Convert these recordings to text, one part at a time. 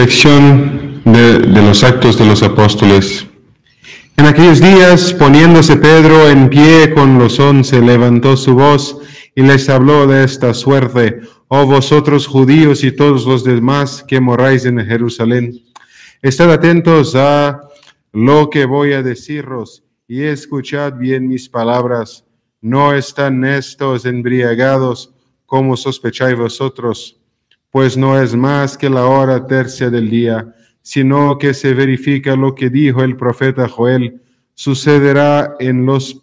Lección de los Actos de los Apóstoles. En aquellos días, poniéndose Pedro en pie con los 11, levantó su voz y les habló de esta suerte: Oh vosotros judíos y todos los demás que moráis en Jerusalén, estad atentos a lo que voy a deciros y escuchad bien mis palabras. No están estos embriagados como sospecháis vosotros, pues no es más que la hora tercia del día, sino que se verifica lo que dijo el profeta Joel: sucederá en los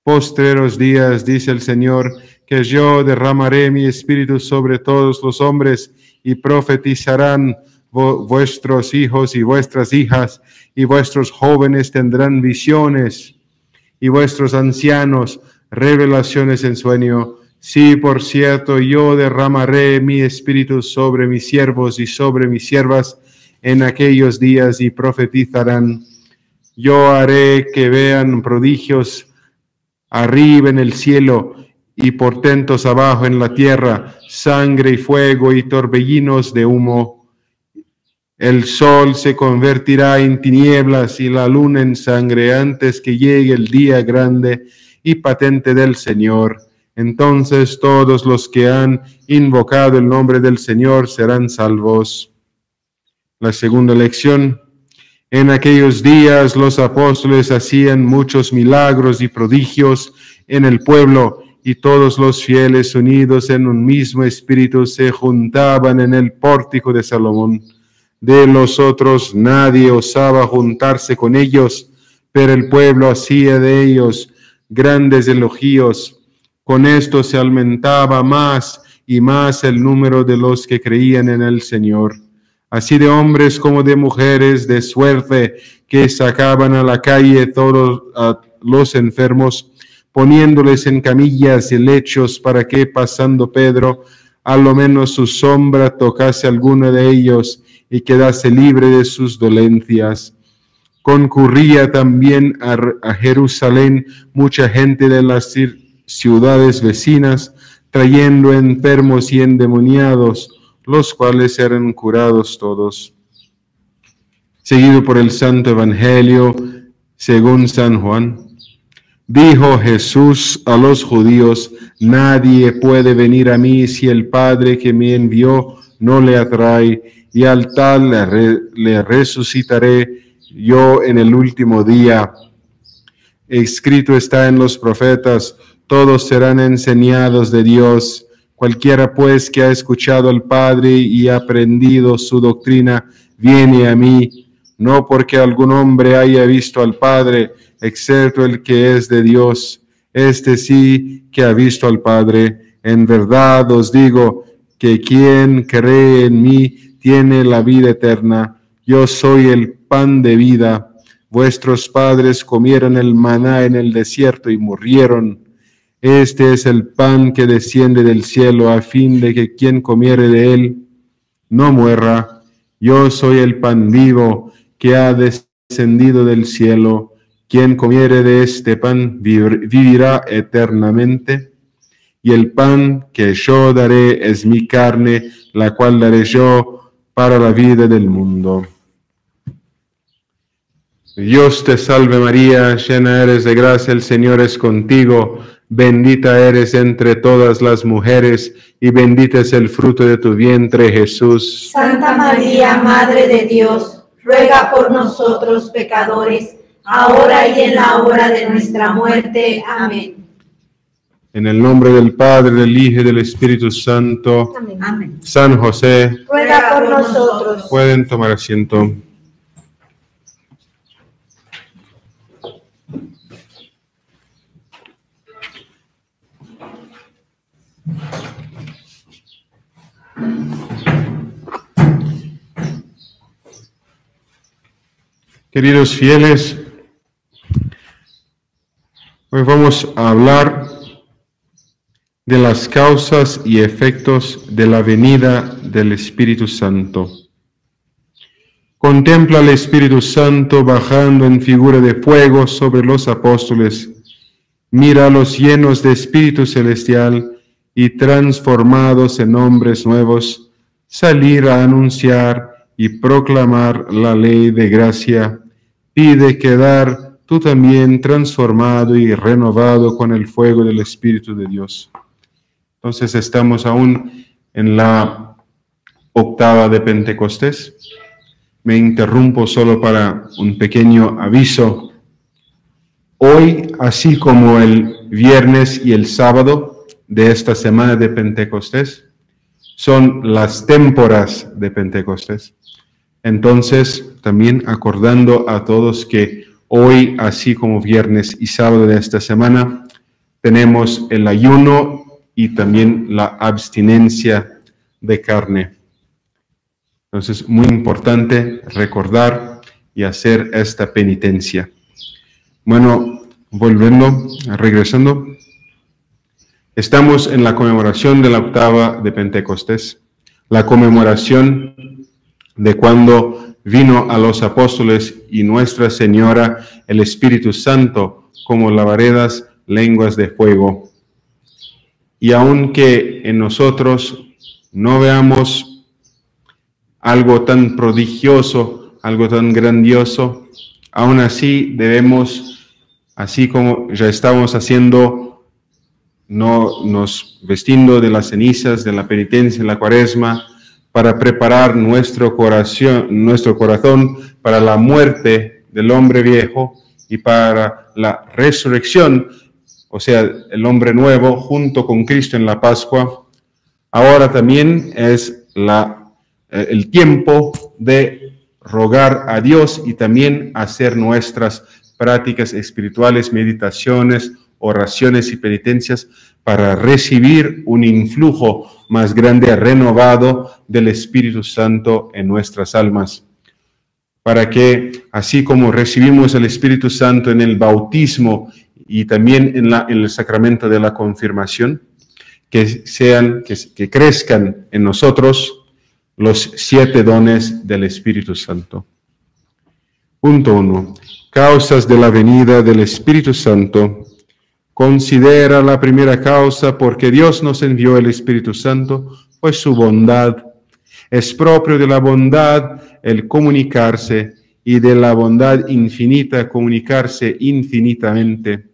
postreros días, dice el Señor, que yo derramaré mi espíritu sobre todos los hombres, y profetizarán vuestros hijos y vuestras hijas, y vuestros jóvenes tendrán visiones, y vuestros ancianos revelaciones en sueño. Sí, por cierto, yo derramaré mi espíritu sobre mis siervos y sobre mis siervas en aquellos días, y profetizarán. Yo haré que vean prodigios arriba en el cielo y portentos abajo en la tierra, sangre y fuego y torbellinos de humo. El sol se convertirá en tinieblas y la luna en sangre antes que llegue el día grande y patente del Señor. Entonces todos los que han invocado el nombre del Señor serán salvos. La segunda lección. En aquellos días los apóstoles hacían muchos milagros y prodigios en el pueblo, y todos los fieles, unidos en un mismo espíritu, se juntaban en el pórtico de Salomón. De los otros nadie osaba juntarse con ellos, pero el pueblo hacía de ellos grandes elogios. Con esto se aumentaba más y más el número de los que creían en el Señor, así de hombres como de mujeres, de suerte que sacaban a la calle todos a los enfermos, poniéndoles en camillas y lechos, para que, pasando Pedro, a lo menos su sombra tocase a alguno de ellos y quedase libre de sus dolencias. Concurría también a Jerusalén mucha gente de las ciudades vecinas, trayendo enfermos y endemoniados, los cuales eran curados todos. Seguido por el Santo Evangelio según San Juan. Dijo Jesús a los judíos: nadie puede venir a mí si el Padre que me envió no le atrae, y al tal le resucitaré yo en el último día. Escrito está en los profetas: todos serán enseñados de Dios. Cualquiera pues que ha escuchado al Padre y ha aprendido su doctrina, viene a mí, no porque algún hombre haya visto al Padre, excepto el que es de Dios. Este sí que ha visto al Padre. En verdad os digo que quien cree en mí tiene la vida eterna. Yo soy el pan de vida. Vuestros padres comieron el maná en el desierto y murieron. Este es el pan que desciende del cielo, a fin de que quien comiere de él no muera. Yo soy el pan vivo que ha descendido del cielo. Quien comiere de este pan vivirá eternamente. Y el pan que yo daré es mi carne, la cual daré yo para la vida del mundo. Dios te salve María, llena eres de gracia, el Señor es contigo. Bendita eres entre todas las mujeres, y bendito es el fruto de tu vientre, Jesús. Santa María, Madre de Dios, ruega por nosotros pecadores, ahora y en la hora de nuestra muerte. Amén. En el nombre del Padre, del Hijo y del Espíritu Santo. Amén. San José, ruega por nosotros. Pueden tomar asiento. Queridos fieles, hoy vamos a hablar de las causas y efectos de la venida del Espíritu Santo. Contempla al Espíritu Santo bajando en figura de fuego sobre los apóstoles. Míralos llenos de Espíritu Celestial y transformados en hombres nuevos, salir a anunciar y proclamar la ley de gracia, pide quedar tú también transformado y renovado con el fuego del Espíritu de Dios. Entonces estamos aún en la octava de Pentecostés. Me interrumpo solo para un pequeño aviso. Hoy, así como el viernes y el sábado de esta semana de Pentecostés, son las témporas de Pentecostés. Entonces, también acordando a todos que hoy, así como viernes y sábado de esta semana, tenemos el ayuno y también la abstinencia de carne. Entonces, muy importante recordar y hacer esta penitencia. Bueno, regresando, estamos en la conmemoración de la octava de Pentecostés, la conmemoración de cuando vino a los apóstoles y Nuestra Señora el Espíritu Santo como labaredas lenguas de fuego. Y aunque en nosotros no veamos algo tan prodigioso, algo tan grandioso, aún así debemos, así como ya estamos haciendo, no nos vestiendo de las cenizas de la penitencia en la Cuaresma, para preparar nuestro corazón para la muerte del hombre viejo y para la resurrección, o sea, el hombre nuevo junto con Cristo en la Pascua. Ahora también es el tiempo de rogar a Dios y también hacer nuestras prácticas espirituales, meditaciones, oraciones y penitencias para recibir un influjo más grande, renovado del Espíritu Santo en nuestras almas. Para que, así como recibimos el Espíritu Santo en el bautismo y también en el sacramento de la confirmación, que crezcan en nosotros los 7 dones del Espíritu Santo. Punto 1. Causas de la venida del Espíritu Santo. Considera la primera causa porque Dios nos envió el Espíritu Santo, pues su bondad. Es propio de la bondad el comunicarse y de la bondad infinita comunicarse infinitamente.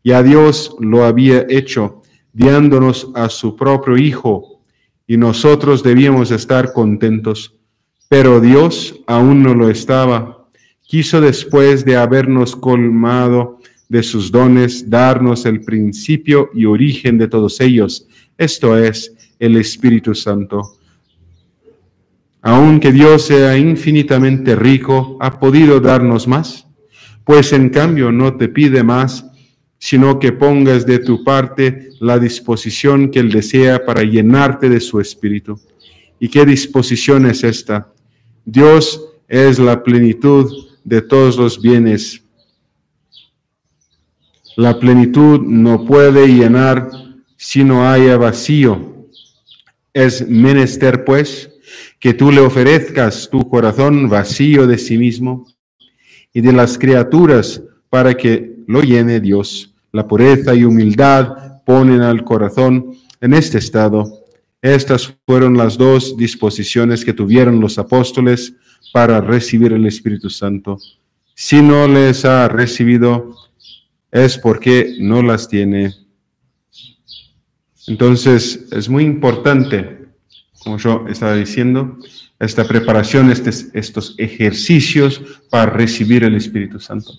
Y a Dios lo había hecho, dándonos a su propio Hijo, y nosotros debíamos estar contentos. Pero Dios aún no lo estaba. Quiso, después de habernos colmado de sus dones, darnos el principio y origen de todos ellos, esto es, el Espíritu Santo. Aunque Dios sea infinitamente rico, ¿ha podido darnos más? Pues en cambio no te pide más, sino que pongas de tu parte la disposición que Él desea para llenarte de su Espíritu. ¿Y qué disposición es esta? Dios es la plenitud de todos los bienes. La plenitud no puede llenar si no haya vacío. Es menester, pues, que tú le ofrezcas tu corazón vacío de sí mismo y de las criaturas para que lo llene Dios. La pureza y humildad ponen al corazón en este estado. Estas fueron las 2 disposiciones que tuvieron los apóstoles para recibir el Espíritu Santo. Si no les ha recibido, es porque no las tiene. Entonces, es muy importante, como yo estaba diciendo, esta preparación, estos ejercicios para recibir el Espíritu Santo.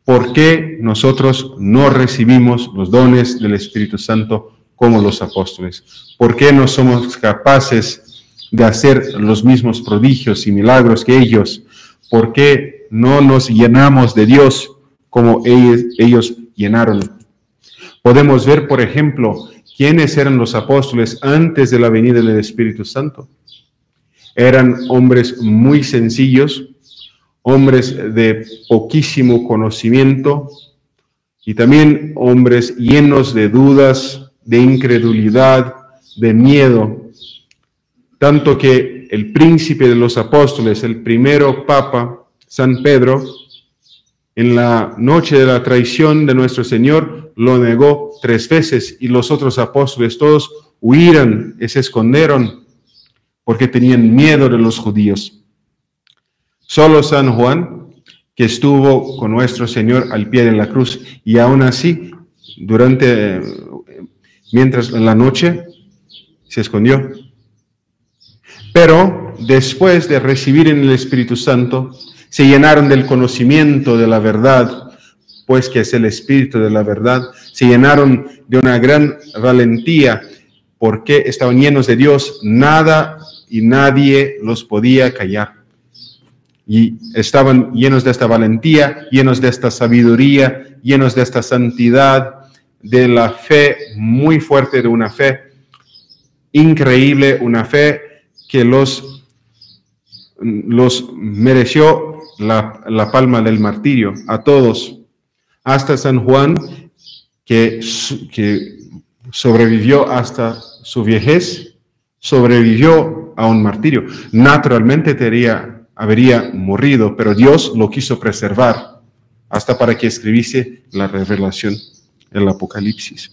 ¿Por qué nosotros no recibimos los dones del Espíritu Santo como los apóstoles? ¿Por qué no somos capaces de hacer los mismos prodigios y milagros que ellos? ¿Por qué no nos llenamos de Dios como ellos llenaron? Podemos ver, por ejemplo, quiénes eran los apóstoles antes de la venida del Espíritu Santo. Eran hombres muy sencillos, hombres de poquísimo conocimiento y también hombres llenos de dudas, de incredulidad, de miedo. Tanto que el príncipe de los apóstoles, el primero papa, San Pedro, en la noche de la traición de nuestro Señor, lo negó 3 veces y los otros apóstoles todos huyeron y se escondieron porque tenían miedo de los judíos. Solo San Juan, que estuvo con nuestro Señor al pie de la cruz, y aún así, mientras en la noche, se escondió. Pero después de recibir en el Espíritu Santo, se llenaron del conocimiento de la verdad, pues que es el Espíritu de la verdad, se llenaron de una gran valentía, porque estaban llenos de Dios, nada y nadie los podía callar. Y estaban llenos de esta valentía, llenos de esta sabiduría, llenos de esta santidad, de la fe muy fuerte, de una fe increíble, una fe que los mereció la palma del martirio, a todos, hasta San Juan, que sobrevivió hasta su vejez, sobrevivió a un martirio. Naturalmente habría morido, pero Dios lo quiso preservar hasta para que escribiese la revelación, el Apocalipsis.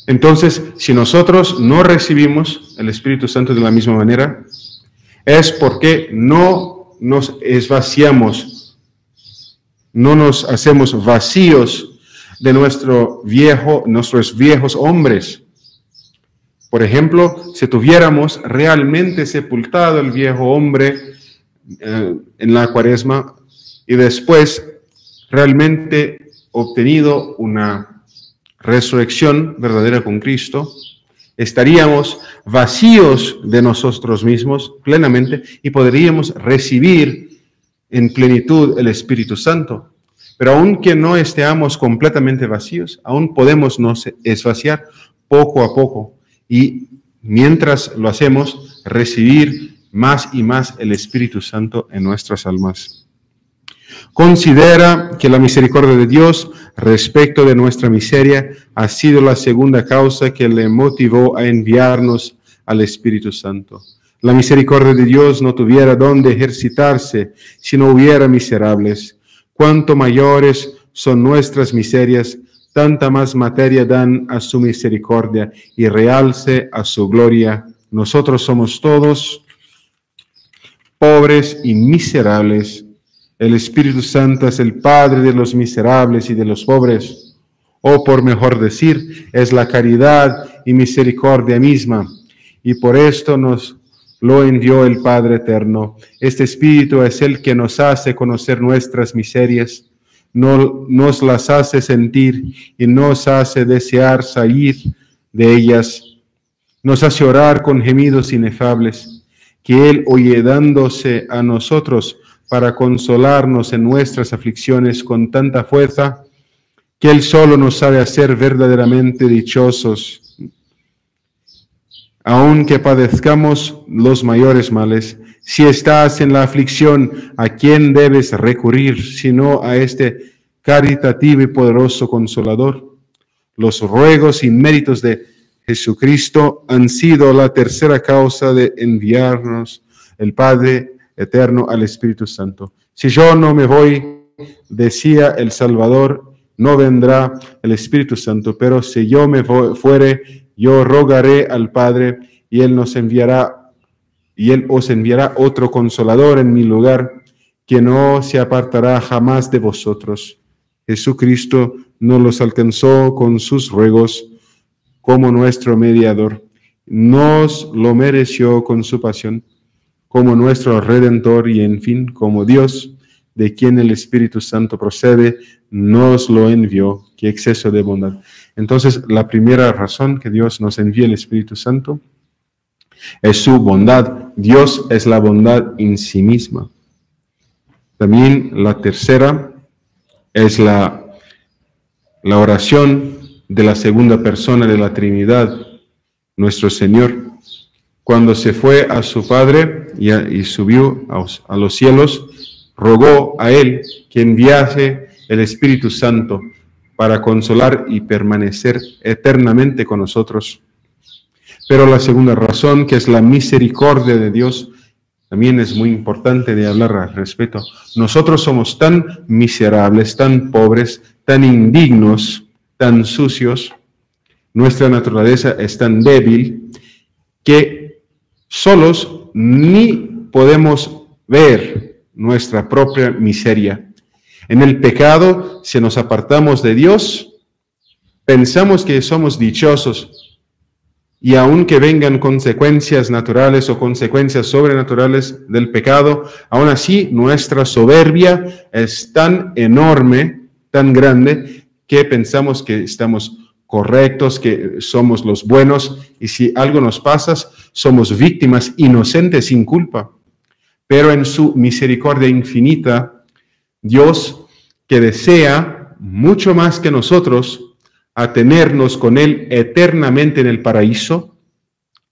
Entonces, si nosotros no recibimos el Espíritu Santo de la misma manera, es porque no nos esvaciamos, no nos hacemos vacíos de nuestros viejos hombres. Por ejemplo, si tuviéramos realmente sepultado el viejo hombre en la Cuaresma y después realmente obtenido una resurrección verdadera con Cristo, estaríamos vacíos de nosotros mismos plenamente y podríamos recibir en plenitud el Espíritu Santo. Pero aunque no estemos completamente vacíos, aún podemos nos esvaciar poco a poco y mientras lo hacemos, recibir más y más el Espíritu Santo en nuestras almas. Considera que la misericordia de Dios respecto de nuestra miseria ha sido la segunda causa que le motivó a enviarnos al Espíritu Santo. La misericordia de Dios no tuviera dónde ejercitarse si no hubiera miserables. Cuanto mayores son nuestras miserias, tanta más materia dan a su misericordia y realce a su gloria. Nosotros somos todos pobres y miserables. El Espíritu Santo es el Padre de los miserables y de los pobres, o por mejor decir, es la caridad y misericordia misma, y por esto nos lo envió el Padre Eterno. Este Espíritu es el que nos hace conocer nuestras miserias, nos las hace sentir y nos hace desear salir de ellas, nos hace orar con gemidos inefables, que Él oye dándose a nosotros para consolarnos en nuestras aflicciones con tanta fuerza, que Él solo nos sabe hacer verdaderamente dichosos. Aunque padezcamos los mayores males, si estás en la aflicción, ¿a quién debes recurrir sino a este caritativo y poderoso Consolador? Los ruegos y méritos de Jesucristo han sido la tercera causa de enviarnos el Padre Eterno al Espíritu Santo. Si yo no me voy, decía el Salvador, no vendrá el Espíritu Santo, pero si yo me fuere, yo rogaré al Padre y Él os enviará otro Consolador en mi lugar, que no se apartará jamás de vosotros. Jesucristo nos los alcanzó con sus ruegos como nuestro mediador. Nos lo mereció con su pasión, como nuestro Redentor y, en fin, como Dios, de quien el Espíritu Santo procede, nos lo envió. ¡Qué exceso de bondad! Entonces, la primera razón que Dios nos envía el Espíritu Santo es su bondad. Dios es la bondad en sí misma. También la tercera es la oración de la segunda persona de la Trinidad, nuestro Señor. Cuando se fue a su Padre y subió a los cielos, rogó a Él que enviase el Espíritu Santo para consolar y permanecer eternamente con nosotros. Pero la segunda razón, que es la misericordia de Dios, también es muy importante de hablar al respecto. Nosotros somos tan miserables, tan pobres, tan indignos, tan sucios, nuestra naturaleza es tan débil que solos ni podemos ver nuestra propia miseria. En el pecado, si nos apartamos de Dios, pensamos que somos dichosos, y aunque vengan consecuencias naturales o consecuencias sobrenaturales del pecado, aún así nuestra soberbia es tan enorme, tan grande, que pensamos que estamos correctos, que somos los buenos, y si algo nos pasa, somos víctimas inocentes sin culpa. Pero en su misericordia infinita, Dios, que desea mucho más que nosotros a tenernos con Él eternamente en el paraíso,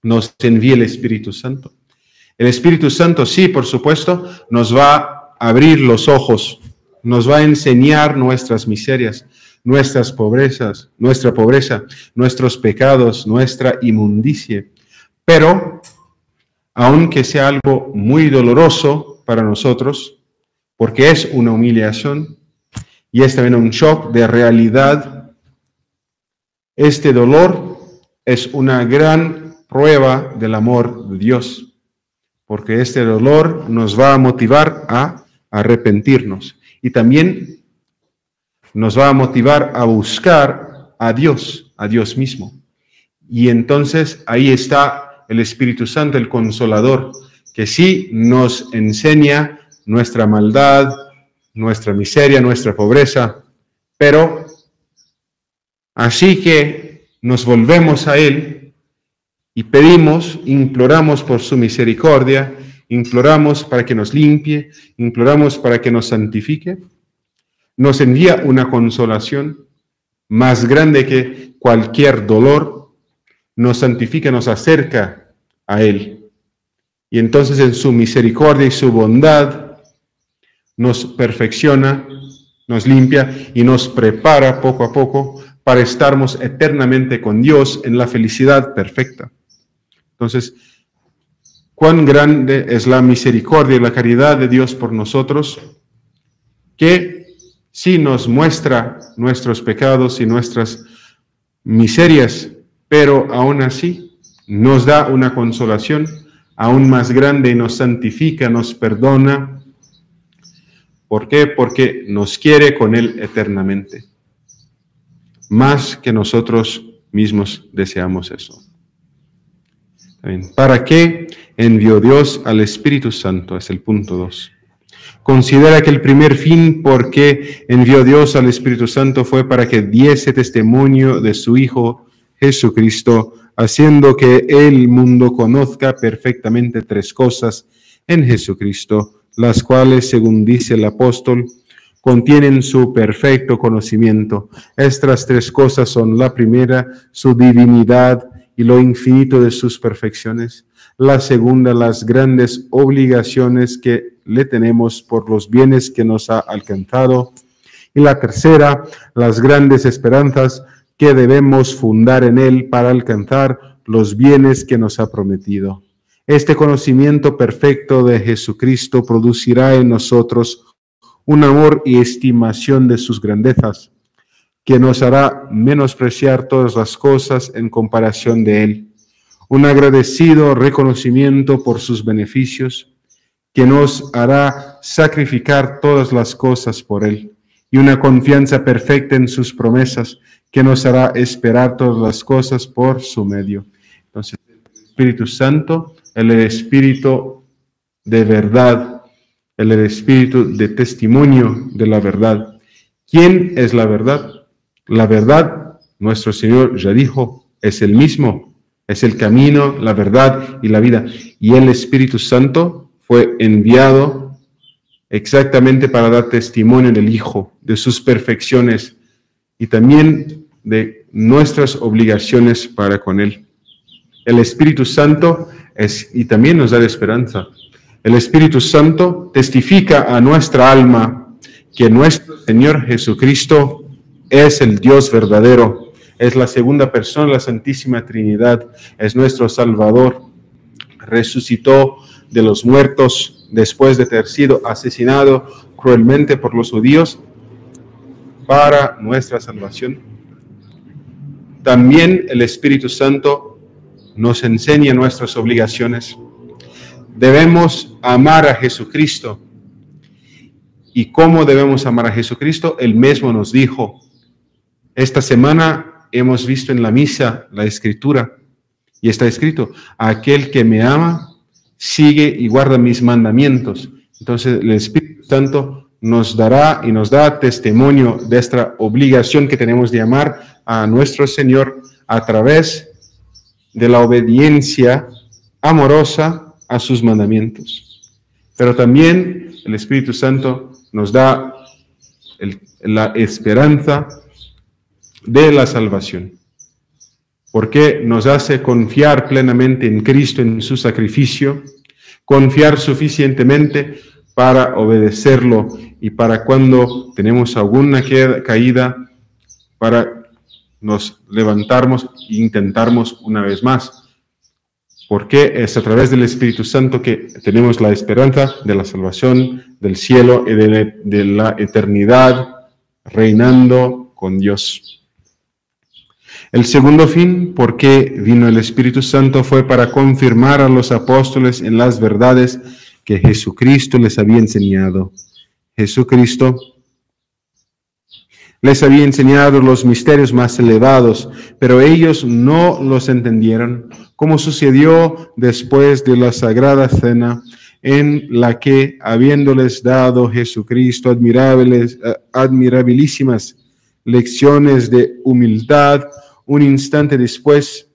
nos envía el Espíritu Santo. El Espíritu Santo, sí, por supuesto, nos va a abrir los ojos, nos va a enseñar nuestras miserias, nuestras pobrezas, nuestra pobreza, nuestros pecados, nuestra inmundicia. Pero, aunque sea algo muy doloroso para nosotros, porque es una humillación y es también un shock de realidad, este dolor es una gran prueba del amor de Dios, porque este dolor nos va a motivar a arrepentirnos y también nos va a motivar a buscar a Dios mismo. Y entonces ahí está el Espíritu Santo, el Consolador, que sí nos enseña nuestra maldad, nuestra miseria, nuestra pobreza, pero así que nos volvemos a Él y pedimos, imploramos por su misericordia, imploramos para que nos limpie, imploramos para que nos santifique, nos envía una consolación más grande que cualquier dolor, nos santifica, nos acerca a Él. Y entonces en su misericordia y su bondad nos perfecciona, nos limpia y nos prepara poco a poco para estarmos eternamente con Dios en la felicidad perfecta. Entonces, cuán grande es la misericordia y la caridad de Dios por nosotros, que sí nos muestra nuestros pecados y nuestras miserias, pero aún así nos da una consolación aún más grande y nos santifica, nos perdona. ¿Por qué? Porque nos quiere con Él eternamente, más que nosotros mismos deseamos eso. ¿Para qué envió Dios al Espíritu Santo? Es el punto 2. Considera que el primer fin por qué envió Dios al Espíritu Santo fue para que diese testimonio de su Hijo Jesucristo, haciendo que el mundo conozca perfectamente 3 cosas en Jesucristo, las cuales, según dice el apóstol, contienen su perfecto conocimiento. Estas 3 cosas son: la primera, su divinidad y lo infinito de sus perfecciones; la segunda, las grandes obligaciones que le tenemos por los bienes que nos ha alcanzado; y la tercera, las grandes esperanzas que debemos fundar en Él para alcanzar los bienes que nos ha prometido. Este conocimiento perfecto de Jesucristo producirá en nosotros un amor y estimación de sus grandezas, que nos hará menospreciar todas las cosas en comparación de Él. Un agradecido reconocimiento por sus beneficios, que nos hará sacrificar todas las cosas por Él. Y una confianza perfecta en sus promesas, que nos hará esperar todas las cosas por su medio. Entonces, el Espíritu Santo, el Espíritu de verdad, el Espíritu de testimonio de la verdad. ¿Quién es la verdad? La verdad, nuestro Señor ya dijo, es el mismo, es el camino, la verdad y la vida. Y el Espíritu Santo fue enviado exactamente para dar testimonio del Hijo, de sus perfecciones y también de nuestras obligaciones para con Él. El Espíritu Santo y también nos da esperanza. El Espíritu Santo testifica a nuestra alma que nuestro Señor Jesucristo es el Dios verdadero, es la segunda persona de la Santísima Trinidad, es nuestro Salvador. Resucitó de los muertos después de haber sido asesinado cruelmente por los judíos para nuestra salvación. También el Espíritu Santo nos enseña nuestras obligaciones. debemos amar a Jesucristo. ¿Y cómo debemos amar a Jesucristo? Él mismo nos dijo. Esta semana hemos visto en la misa la escritura y está escrito: aquel que me ama sigue y guarda mis mandamientos. Entonces el Espíritu Santo nos dará y nos da testimonio de esta obligación que tenemos de amar a nuestro Señor a través de la obediencia amorosa a sus mandamientos. Pero también el Espíritu Santo nos da la esperanza de la salvación, porque nos hace confiar plenamente en Cristo, en su sacrificio, confiar suficientemente para obedecerlo y para cuando tenemos alguna caída, para nos levantarnos e intentarnos una vez más. Porque es a través del Espíritu Santo que tenemos la esperanza de la salvación, del cielo y de la eternidad reinando con Dios. El segundo fin, por qué vino el Espíritu Santo, fue para confirmar a los apóstoles en las verdades que Jesucristo les había enseñado. Jesucristo les había enseñado los misterios más elevados, pero ellos no los entendieron, como sucedió después de la Sagrada Cena, en la que, habiéndoles dado Jesucristo admirabilísimas lecciones de humildad, un instante después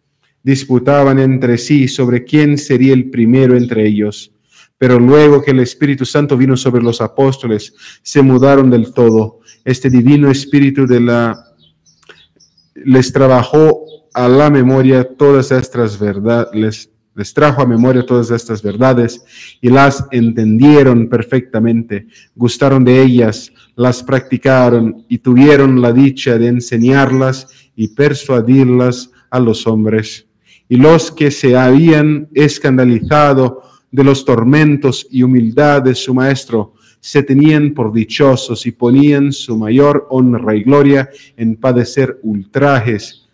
disputaban entre sí sobre quién sería el primero entre ellos. Pero luego que el Espíritu Santo vino sobre los apóstoles, se mudaron del todo. Este divino Espíritu les trabajó a la memoria todas estas verdades, les trajo a memoria todas estas verdades y las entendieron perfectamente, gustaron de ellas, las practicaron y tuvieron la dicha de enseñarlas y persuadirlas a los hombres. Y los que se habían escandalizado de los tormentos y humildad de su maestro, se tenían por dichosos y ponían su mayor honra y gloria en padecer ultrajes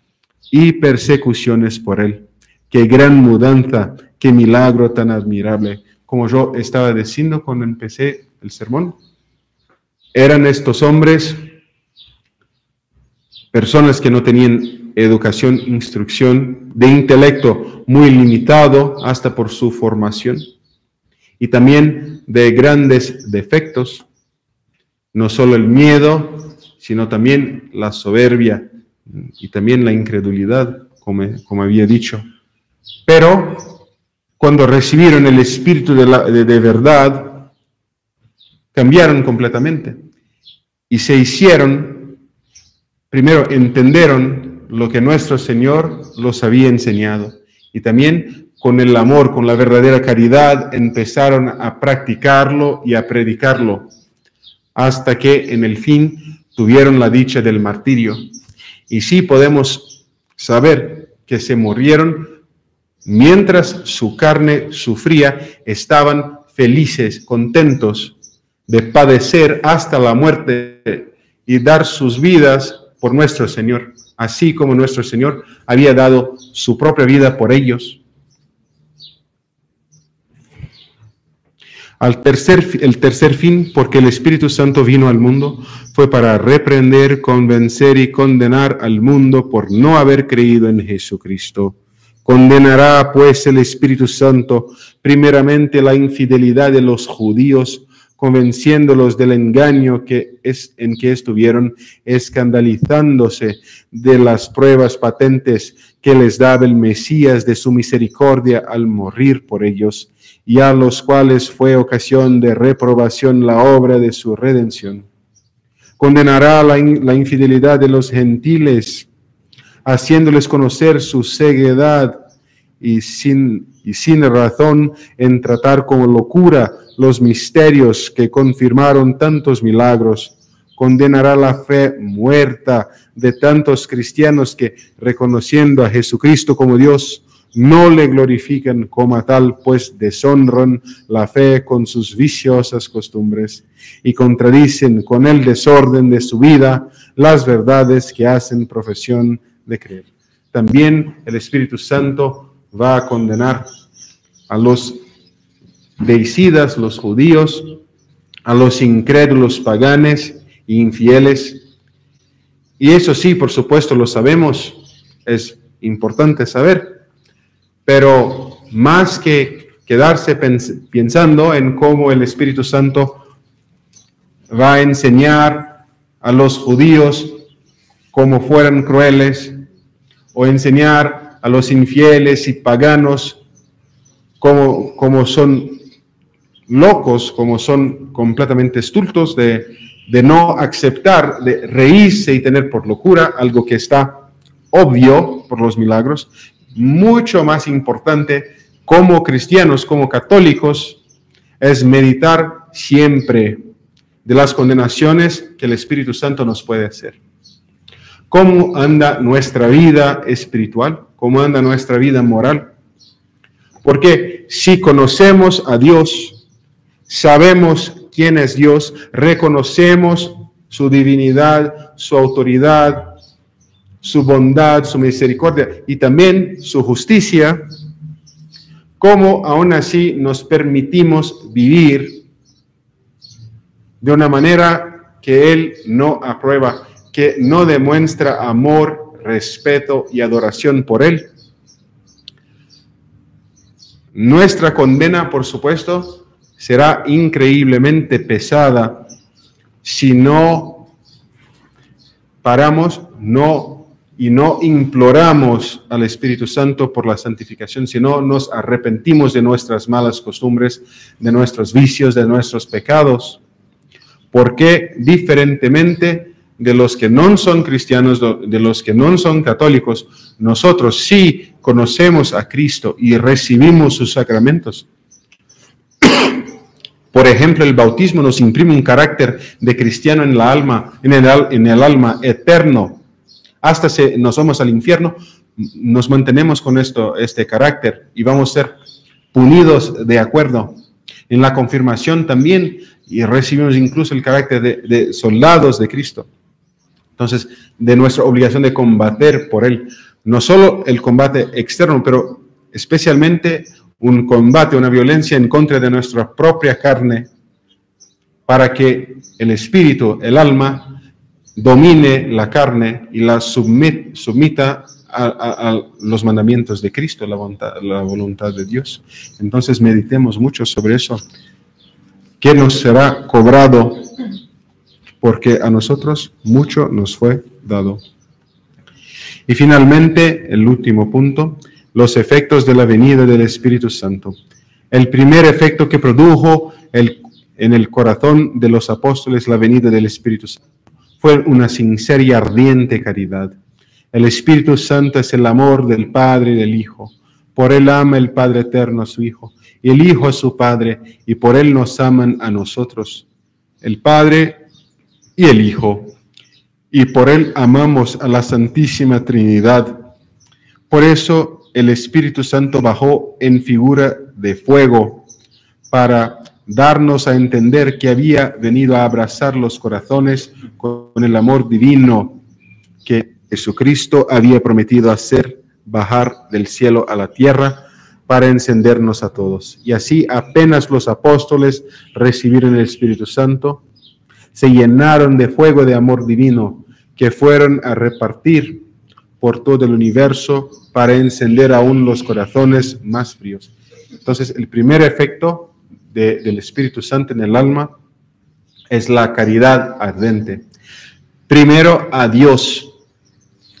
y persecuciones por él. Qué gran mudanza, qué milagro tan admirable. Como yo estaba diciendo cuando empecé el sermón, eran estos hombres personas que no tenían educación, instrucción, de intelecto muy limitado hasta por su formación, y también de grandes defectos, no solo el miedo, sino también la soberbia y también la incredulidad, como había dicho. Pero cuando recibieron el Espíritu de verdad, cambiaron completamente y se hicieron, primero entendieron lo que nuestro Señor los había enseñado, y también con el amor, con la verdadera caridad, empezaron a practicarlo y a predicarlo, hasta que en el fin tuvieron la dicha del martirio. Y sí podemos saber que se murieron mientras su carne sufría, estaban felices, contentos de padecer hasta la muerte y dar sus vidas por nuestro Señor, así como nuestro Señor había dado su propia vida por ellos. El tercer fin, porque el Espíritu Santo vino al mundo, fue para reprender, convencer y condenar al mundo por no haber creído en Jesucristo. Condenará, pues, el Espíritu Santo, primeramente la infidelidad de los judíos, convenciéndolos del engaño en que estuvieron, escandalizándose de las pruebas patentes que les daba el Mesías de su misericordia al morir por ellos, y a los cuales fue ocasión de reprobación la obra de su redención. Condenará la infidelidad de los gentiles, haciéndoles conocer su ceguedad y sin razón en tratar como locura los misterios que confirmaron tantos milagros. Condenará la fe muerta de tantos cristianos que, reconociendo a Jesucristo como Dios, no le glorifican como tal, pues deshonran la fe con sus viciosas costumbres y contradicen con el desorden de su vida las verdades que hacen profesión de creer. También el Espíritu Santo va a condenar a los deicidas, los judíos, a los incrédulos paganos e infieles. Y eso sí, por supuesto, lo sabemos, es importante saber, pero más que quedarse pensando en cómo el Espíritu Santo va a enseñar a los judíos como fueran crueles, o enseñar a los infieles y paganos como son locos, como son completamente estultos de no aceptar, de reírse y tener por locura algo que está obvio por los milagros. Mucho más importante como cristianos, como católicos, es meditar siempre de las condenaciones que el Espíritu Santo nos puede hacer. ¿Cómo anda nuestra vida espiritual? ¿Cómo anda nuestra vida moral? Porque si conocemos a Dios, sabemos quién es Dios, reconocemos su divinidad, su autoridad, su bondad, su misericordia y también su justicia, ¿cómo aún así nos permitimos vivir de una manera que Él no aprueba, que no demuestra amor, respeto y adoración por Él? Nuestra condena, por supuesto, será increíblemente pesada si no paramos, no imploramos al Espíritu Santo por la santificación, si no nos arrepentimos de nuestras malas costumbres, de nuestros vicios, de nuestros pecados. Porque diferentemente de los que no son cristianos, de los que no son católicos, nosotros sí conocemos a Cristo y recibimos sus sacramentos. Por ejemplo, el bautismo nos imprime un carácter de cristiano en la alma, en el alma eterno. Hasta si nos vamos al infierno, nos mantenemos con este carácter y vamos a ser punidos de acuerdo. En la confirmación también, y recibimos incluso el carácter de soldados de Cristo. Entonces, de nuestra obligación de combatir por Él, no solo el combate externo, pero especialmente un combate, una violencia en contra de nuestra propia carne, para que el espíritu, el alma, domine la carne y la submita a los mandamientos de Cristo, la voluntad de Dios. Entonces meditemos mucho sobre eso. ¿Qué nos será cobrado? Porque a nosotros mucho nos fue dado. Y finalmente, el último punto, los efectos de la venida del Espíritu Santo. El primer efecto que produjo en el corazón de los apóstoles la venida del Espíritu Santo fue una sincera y ardiente caridad. El Espíritu Santo es el amor del Padre y del Hijo. Por Él ama el Padre eterno a su Hijo, y el Hijo a su Padre, y por Él nos aman a nosotros, el Padre y el Hijo, y por Él amamos a la Santísima Trinidad. Por eso el Espíritu Santo bajó en figura de fuego para darnos a entender que había venido a abrazar los corazones con el amor divino que Jesucristo había prometido hacer bajar del cielo a la tierra para encendernos a todos. Y así apenas los apóstoles recibieron el Espíritu Santo, se llenaron de fuego de amor divino que fueron a repartir por todo el universo para encender aún los corazones más fríos. Entonces, el primer efecto del Espíritu Santo en el alma es la caridad ardente. Primero a Dios,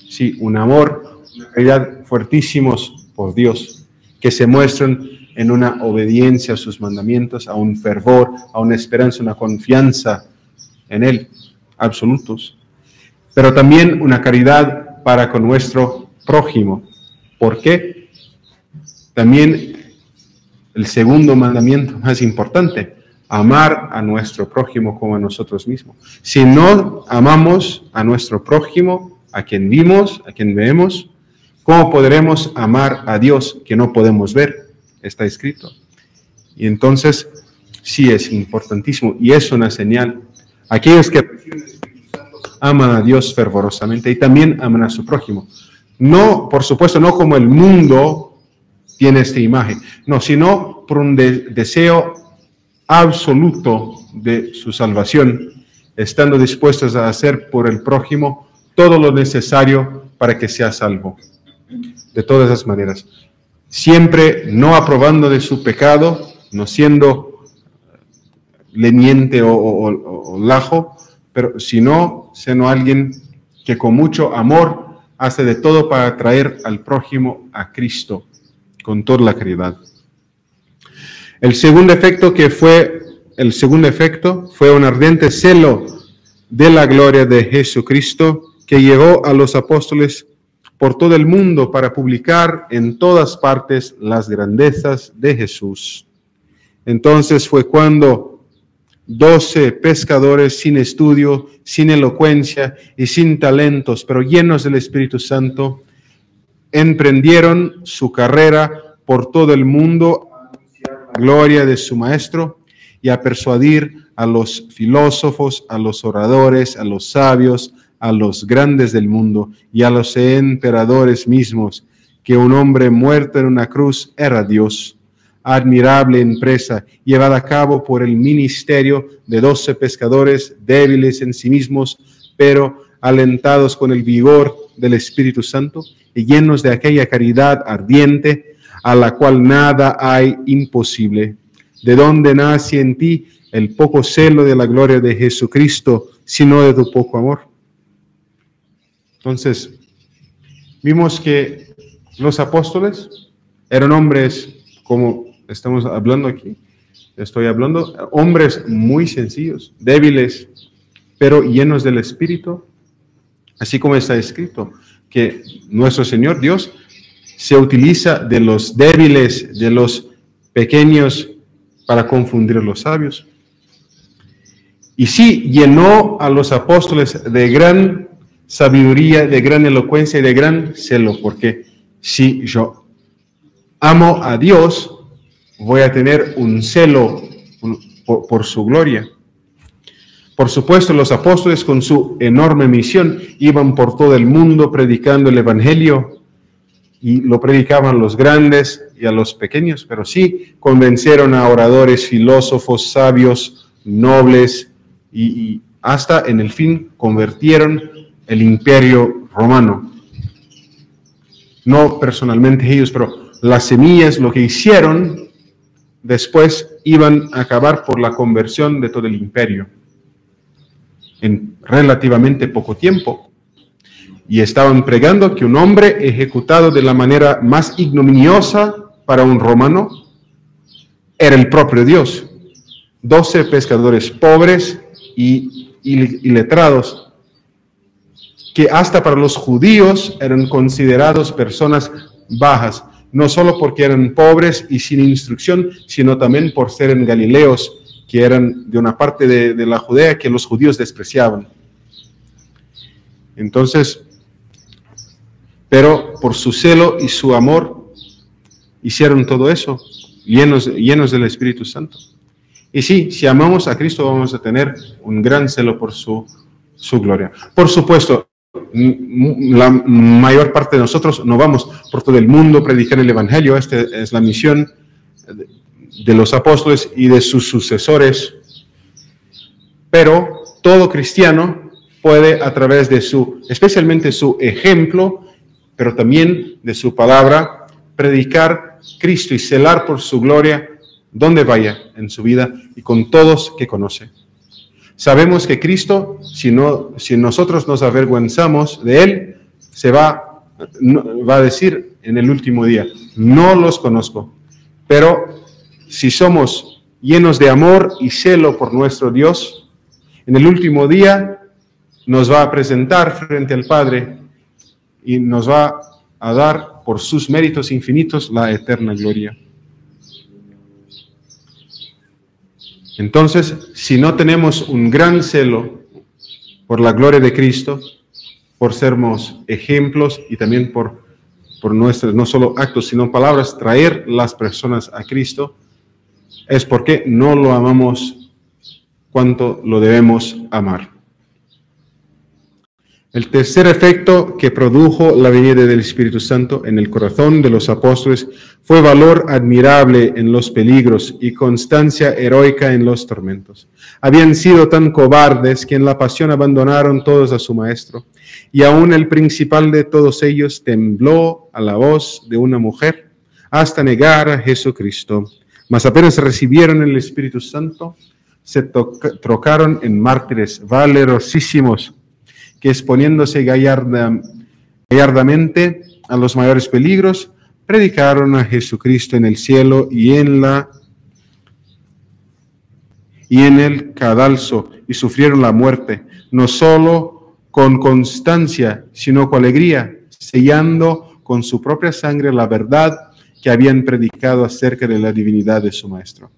sí, un amor, una caridad fuertísimos por Dios, que se muestran en una obediencia a sus mandamientos, a un fervor, a una esperanza, una confianza en Él, absolutos. Pero también una caridad para con nuestro prójimo. ¿Por qué? También el segundo mandamiento más importante, amar a nuestro prójimo como a nosotros mismos. Si no amamos a nuestro prójimo, a quien vimos, a quien vemos, ¿cómo podremos amar a Dios que no podemos ver? Está escrito. Y entonces, sí es importantísimo y es una señal. Aquellos que aman a Dios fervorosamente y también aman a su prójimo. No, por supuesto, no como el mundo tiene esta imagen. No, sino por un deseo absoluto de su salvación, estando dispuestos a hacer por el prójimo todo lo necesario para que sea salvo. De todas las maneras, siempre no aprobando de su pecado, no siendo leniente o lajo, pero sino siendo alguien que con mucho amor hace de todo para traer al prójimo a Cristo, con toda la caridad. El segundo efecto fue un ardiente celo de la gloria de Jesucristo que llegó a los apóstoles por todo el mundo para publicar en todas partes las grandezas de Jesús. Entonces fue cuando 12 pescadores sin estudio, sin elocuencia y sin talentos, pero llenos del Espíritu Santo, emprendieron su carrera por todo el mundo a anunciar la gloria de su Maestro y a persuadir a los filósofos, a los oradores, a los sabios, a los grandes del mundo y a los emperadores mismos, que un hombre muerto en una cruz era Dios. Admirable empresa llevada a cabo por el ministerio de 12 pescadores débiles en sí mismos, pero alentados con el vigor del Espíritu Santo y llenos de aquella caridad ardiente a la cual nada hay imposible. ¿De dónde nace en ti el poco celo de la gloria de Jesucristo, sino de tu poco amor? Entonces, vimos que los apóstoles eran hombres, como estamos hablando aquí, hombres muy sencillos, débiles, pero llenos del Espíritu, así como está escrito, que nuestro Señor Dios se utiliza de los débiles, de los pequeños, para confundir a los sabios. Y sí, llenó a los apóstoles de gran sabiduría, de gran elocuencia y de gran celo, porque si yo amo a Dios, voy a tener un celo por su gloria. Por supuesto, los apóstoles con su enorme misión iban por todo el mundo predicando el Evangelio, y lo predicaban los grandes y a los pequeños, pero sí convencieron a oradores, filósofos, sabios, nobles, y hasta en el fin convirtieron el imperio romano. No personalmente ellos, pero las semillas, lo que hicieron, después iban a acabar por la conversión de todo el imperio en relativamente poco tiempo. Y estaban pregando que un hombre ejecutado de la manera más ignominiosa para un romano era el propio Dios. 12 pescadores pobres y letrados, que hasta para los judíos eran considerados personas bajas, no solo porque eran pobres y sin instrucción, sino también por ser en galileos, que eran de una parte de la Judea que los judíos despreciaban. Entonces, pero por su celo y su amor, hicieron todo eso, llenos del Espíritu Santo. Y sí, si amamos a Cristo, vamos a tener un gran celo por su gloria. Por supuesto, la mayor parte de nosotros no vamos por todo el mundo a predicar el Evangelio. Esta es la misión de los apóstoles y de sus sucesores. Pero todo cristiano puede, a través de especialmente su ejemplo, pero también de su palabra, predicar Cristo y celar por su gloria donde vaya en su vida y con todos que conoce. Sabemos que Cristo, si nosotros nos avergüenzamos de Él, va a decir en el último día, no los conozco. Pero si somos llenos de amor y celo por nuestro Dios, en el último día nos va a presentar frente al Padre y nos va a dar por sus méritos infinitos la eterna gloria. Entonces, si no tenemos un gran celo por la gloria de Cristo, por sermos ejemplos y también por nuestros, no solo actos, sino palabras, traer las personas a Cristo, es porque no lo amamos cuanto lo debemos amar. El tercer efecto que produjo la venida del Espíritu Santo en el corazón de los apóstoles fue valor admirable en los peligros y constancia heroica en los tormentos. Habían sido tan cobardes que en la pasión abandonaron todos a su maestro, y aún el principal de todos ellos tembló a la voz de una mujer hasta negar a Jesucristo. Mas apenas recibieron el Espíritu Santo, se trocaron en mártires valerosísimos, que exponiéndose gallardamente a los mayores peligros, predicaron a Jesucristo en el cielo y en el cadalso, y sufrieron la muerte, no solo con constancia, sino con alegría, sellando con su propia sangre la verdad que habían predicado acerca de la divinidad de su Maestro.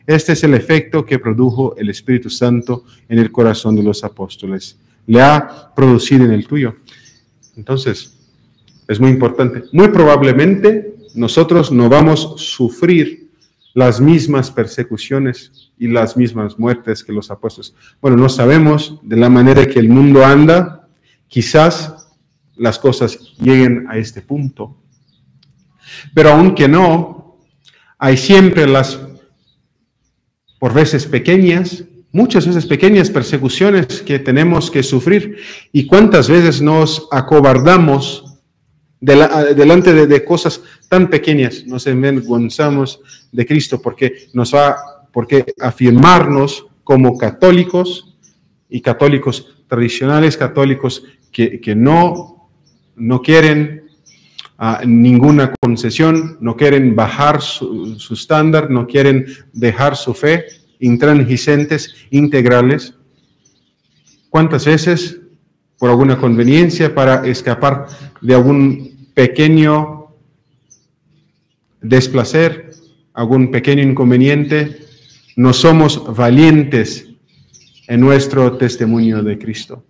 Este es el efecto que produjo el Espíritu Santo en el corazón de los apóstoles. Le ha producido en el tuyo. Entonces, es muy importante. Muy probablemente nosotros no vamos a sufrir las mismas persecuciones y las mismas muertes que los apóstoles. Bueno, no sabemos de la manera que el mundo anda. Quizás las cosas lleguen a este punto. Pero aunque no, hay siempre por veces pequeñas, muchas veces pequeñas persecuciones que tenemos que sufrir. ¿Y cuántas veces nos acobardamos delante de cosas tan pequeñas? Nos avergonzamos de Cristo porque afirmarnos como católicos y católicos tradicionales, católicos que no quieren ninguna concesión, no quieren bajar su estándar, no quieren dejar su fe, intransigentes, integrales. ¿Cuántas veces, por alguna conveniencia, para escapar de algún pequeño desplacer, algún pequeño inconveniente, no somos valientes en nuestro testimonio de Cristo?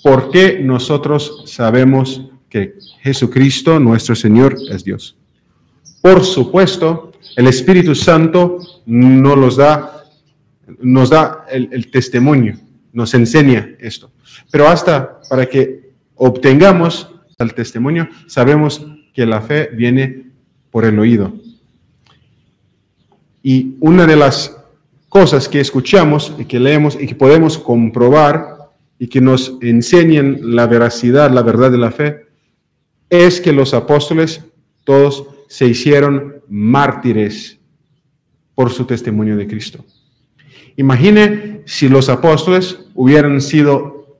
Porque nosotros sabemos que Jesucristo, nuestro Señor, es Dios. Por supuesto, el Espíritu Santo nos da el testimonio, nos enseña esto. Pero hasta para que obtengamos el testimonio, sabemos que la fe viene por el oído. Y una de las cosas que escuchamos y que leemos y que podemos comprobar y que nos enseñan la veracidad, la verdad de la fe, es que los apóstoles todos se hicieron mártires por su testimonio de Cristo. Imagine si los apóstoles hubieran sido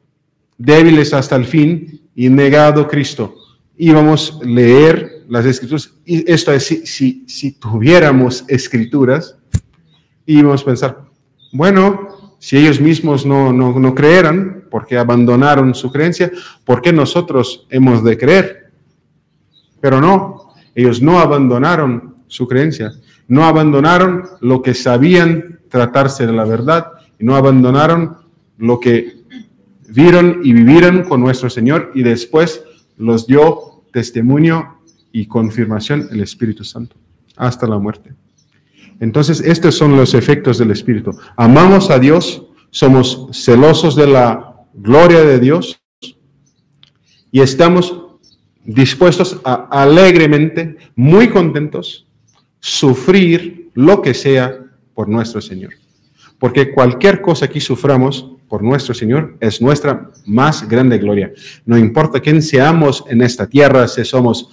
débiles hasta el fin y negado a Cristo. Íbamos a leer las Escrituras, y esto es si tuviéramos Escrituras, íbamos a pensar, bueno, si ellos mismos no creeran, porque abandonaron su creencia, ¿por qué nosotros hemos de creer? Pero no, ellos no abandonaron su creencia, no abandonaron lo que sabían tratarse de la verdad, y no abandonaron lo que vieron y vivieron con nuestro Señor, y después los dio testimonio y confirmación el Espíritu Santo, hasta la muerte. Entonces, estos son los efectos del Espíritu. Amamos a Dios, somos celosos de la gloria de Dios, y estamos dispuestos a alegremente, muy contentos, sufrir lo que sea por nuestro Señor. Porque cualquier cosa que suframos por nuestro Señor es nuestra más grande gloria. No importa quién seamos en esta tierra, si somos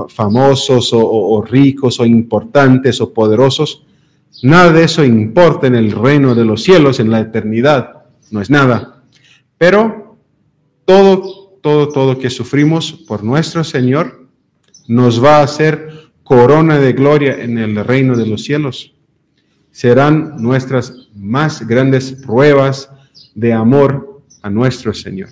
famosos o ricos o importantes o poderosos, nada de eso importa en el reino de los cielos, en la eternidad. No es nada. Pero todo que sufrimos por nuestro Señor nos va a hacer corona de gloria en el reino de los cielos. Serán nuestras más grandes pruebas de amor a nuestro Señor.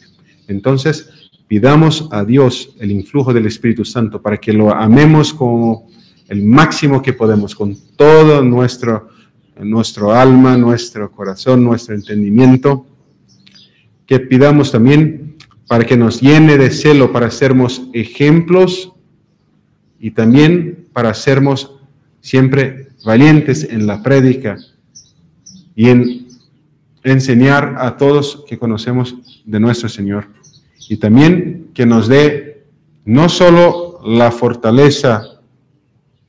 Entonces, pidamos a Dios el influjo del Espíritu Santo para que lo amemos como el máximo que podemos, con todo nuestro alma, nuestro corazón, nuestro entendimiento. Que pidamos también para que nos llene de celo para sermos ejemplos y también para sermos siempre valientes en la prédica y en enseñar a todos que conocemos de nuestro Señor. y también que nos dé no solo la fortaleza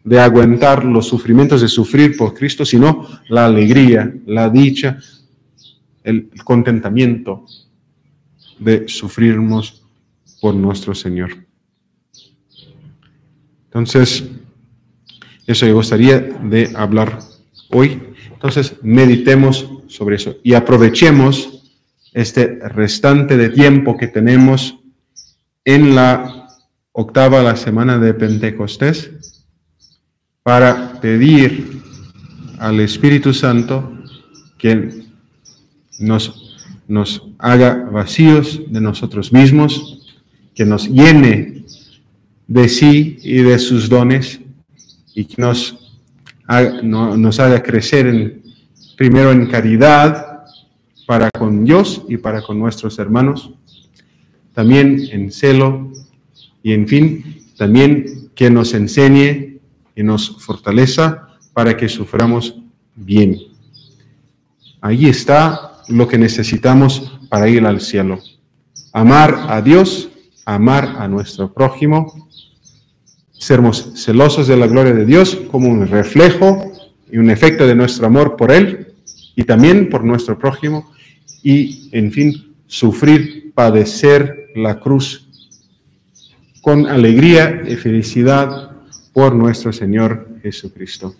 de aguantar los sufrimientos de sufrir por Cristo, sino la alegría, la dicha, el contentamiento de sufrirnos por nuestro Señor. Entonces, eso me gustaría de hablar hoy. Entonces, meditemos sobre eso y aprovechemos este restante de tiempo que tenemos en la octava, la semana de Pentecostés, para pedir al Espíritu Santo que nos haga vacíos de nosotros mismos, que nos llene de sí y de sus dones, y que nos haga crecer primero en caridad para con Dios y para con nuestros hermanos, también en celo, y en fin, también que nos enseñe y nos fortaleza para que suframos bien. Ahí está lo que necesitamos para ir al cielo. Amar a Dios, amar a nuestro prójimo, sermos celosos de la gloria de Dios como un reflejo y un efecto de nuestro amor por Él y también por nuestro prójimo, y en fin, sufrir, padecer la cruz con alegría y felicidad por nuestro Señor Jesucristo.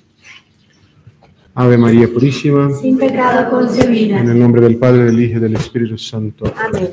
Ave María Purísima, sin pecado concebida. en el nombre del Padre, del Hijo y del Espíritu Santo. Amén.